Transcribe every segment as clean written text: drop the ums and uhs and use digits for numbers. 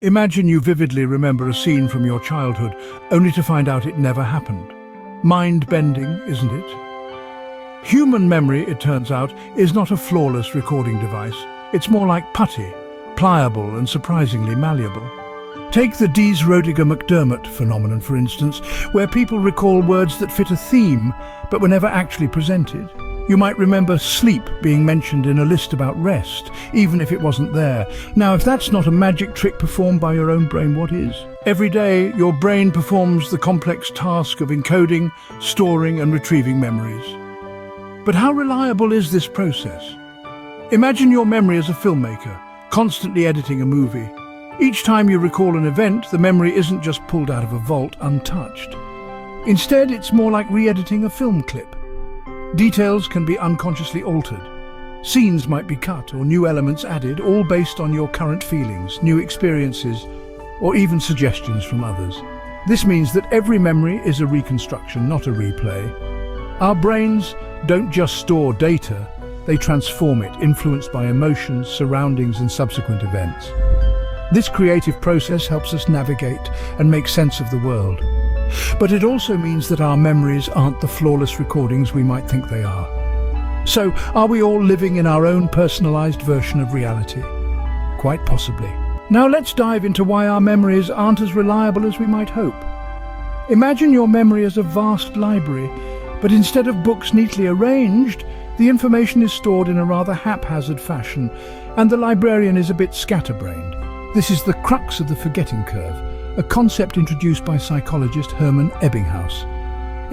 Imagine you vividly remember a scene from your childhood, only to find out it never happened. Mind-bending, isn't it? Human memory, it turns out, is not a flawless recording device. It's more like putty, pliable and surprisingly malleable. Take the Dees-Rodiger-McDermott phenomenon, for instance, where people recall words that fit a theme, but were never actually presented. You might remember sleep being mentioned in a list about rest, even if it wasn't there. Now, if that's not a magic trick performed by your own brain, what is? Every day, your brain performs the complex task of encoding, storing and retrieving memories. But how reliable is this process? Imagine your memory as a filmmaker, constantly editing a movie. Each time you recall an event, the memory isn't just pulled out of a vault untouched. Instead, it's more like re-editing a film clip. Details can be unconsciously altered. Scenes might be cut or new elements added, all based on your current feelings, new experiences, or even suggestions from others. This means that every memory is a reconstruction, not a replay. Our brains don't just store data, they transform it, influenced by emotions, surroundings, and subsequent events. This creative process helps us navigate and make sense of the world. But it also means that our memories aren't the flawless recordings we might think they are. So, are we all living in our own personalized version of reality? Quite possibly. Now let's dive into why our memories aren't as reliable as we might hope. Imagine your memory as a vast library, but instead of books neatly arranged, the information is stored in a rather haphazard fashion, and the librarian is a bit scatterbrained. This is the crux of the forgetting curve, a concept introduced by psychologist Hermann Ebbinghaus.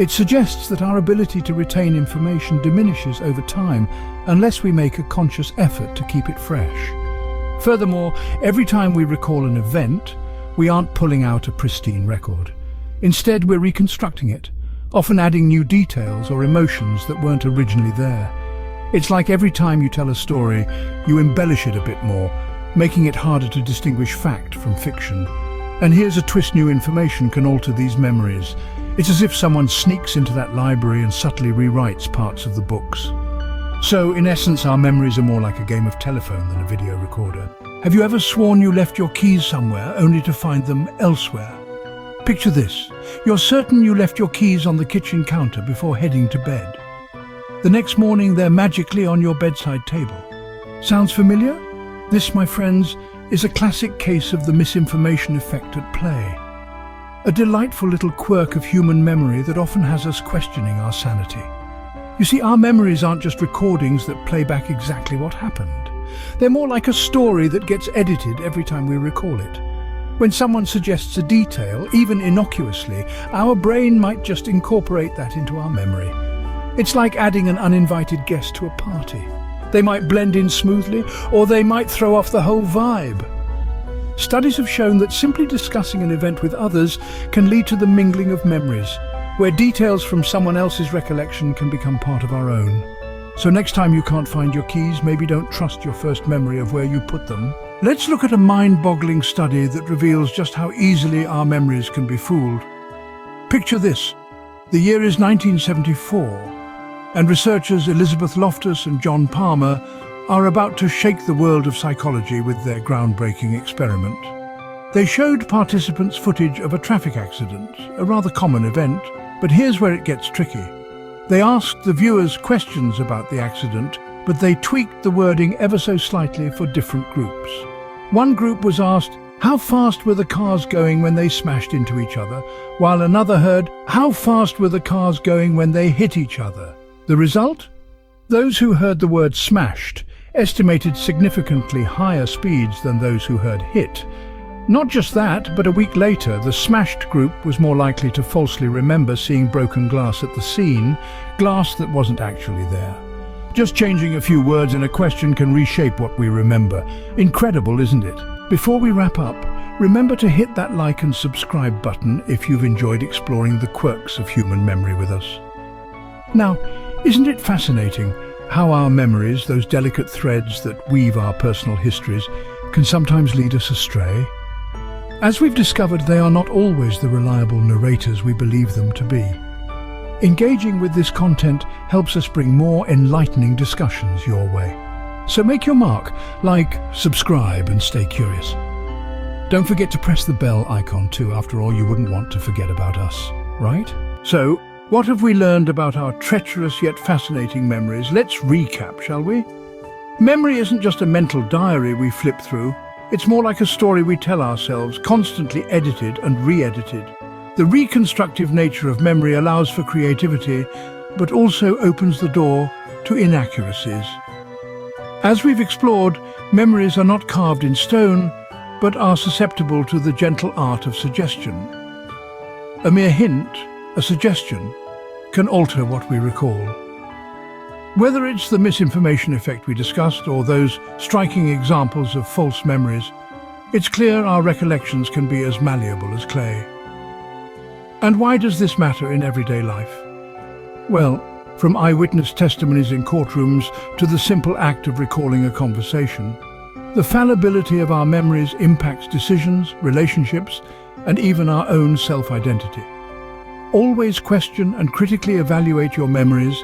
It suggests that our ability to retain information diminishes over time unless we make a conscious effort to keep it fresh. Furthermore, every time we recall an event, we aren't pulling out a pristine record. Instead, we're reconstructing it, often adding new details or emotions that weren't originally there. It's like every time you tell a story, you embellish it a bit more, making it harder to distinguish fact from fiction. And here's a twist: new information can alter these memories. It's as if someone sneaks into that library and subtly rewrites parts of the books. So, in essence, our memories are more like a game of telephone than a video recorder. Have you ever sworn you left your keys somewhere only to find them elsewhere? Picture this. You're certain you left your keys on the kitchen counter before heading to bed. The next morning, they're magically on your bedside table. Sounds familiar? This, my friends, is a classic case of the misinformation effect at play. A delightful little quirk of human memory that often has us questioning our sanity. You see, our memories aren't just recordings that play back exactly what happened. They're more like a story that gets edited every time we recall it. When someone suggests a detail, even innocuously, our brain might just incorporate that into our memory. It's like adding an uninvited guest to a party. They might blend in smoothly, or they might throw off the whole vibe. Studies have shown that simply discussing an event with others can lead to the mingling of memories, where details from someone else's recollection can become part of our own. So next time you can't find your keys, maybe don't trust your first memory of where you put them. Let's look at a mind-boggling study that reveals just how easily our memories can be fooled. Picture this. The year is 1974. And researchers Elizabeth Loftus and John Palmer are about to shake the world of psychology with their groundbreaking experiment. They showed participants footage of a traffic accident, a rather common event, but here's where it gets tricky. They asked the viewers questions about the accident, but they tweaked the wording ever so slightly for different groups. One group was asked, how fast were the cars going when they smashed into each other, while another heard, how fast were the cars going when they hit each other? The result? Those who heard the word smashed estimated significantly higher speeds than those who heard hit. Not just that, but a week later, the smashed group was more likely to falsely remember seeing broken glass at the scene, glass that wasn't actually there. Just changing a few words in a question can reshape what we remember. Incredible, isn't it? Before we wrap up, remember to hit that like and subscribe button if you've enjoyed exploring the quirks of human memory with us. Now, isn't it fascinating how our memories, those delicate threads that weave our personal histories, can sometimes lead us astray? As we've discovered, they are not always the reliable narrators we believe them to be. Engaging with this content helps us bring more enlightening discussions your way. So make your mark, like, subscribe, and stay curious. Don't forget to press the bell icon too. After all, you wouldn't want to forget about us, right? So, what have we learned about our treacherous yet fascinating memories? Let's recap, shall we? Memory isn't just a mental diary we flip through. It's more like a story we tell ourselves, constantly edited and re-edited. The reconstructive nature of memory allows for creativity, but also opens the door to inaccuracies. As we've explored, memories are not carved in stone, but are susceptible to the gentle art of suggestion. A mere hint, a suggestion, can alter what we recall. Whether it's the misinformation effect we discussed or those striking examples of false memories, it's clear our recollections can be as malleable as clay. And why does this matter in everyday life? Well, from eyewitness testimonies in courtrooms to the simple act of recalling a conversation, the fallibility of our memories impacts decisions, relationships, and even our own self-identity. Always question and critically evaluate your memories,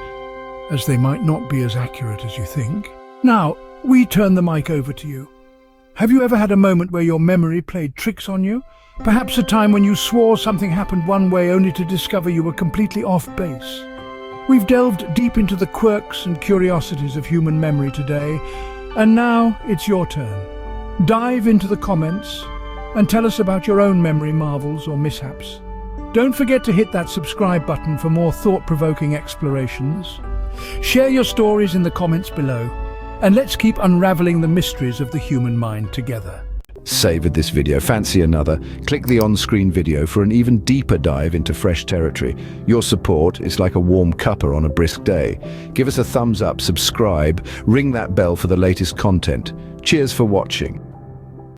as they might not be as accurate as you think. Now, we turn the mic over to you. Have you ever had a moment where your memory played tricks on you? Perhaps a time when you swore something happened one way only to discover you were completely off base. We've delved deep into the quirks and curiosities of human memory today, and now it's your turn. Dive into the comments and tell us about your own memory marvels or mishaps. Don't forget to hit that subscribe button for more thought-provoking explorations. Share your stories in the comments below, and let's keep unraveling the mysteries of the human mind together. Savored this video? Fancy another? Click the on-screen video for an even deeper dive into fresh territory. Your support is like a warm cuppa on a brisk day. Give us a thumbs up, subscribe, ring that bell for the latest content. Cheers for watching.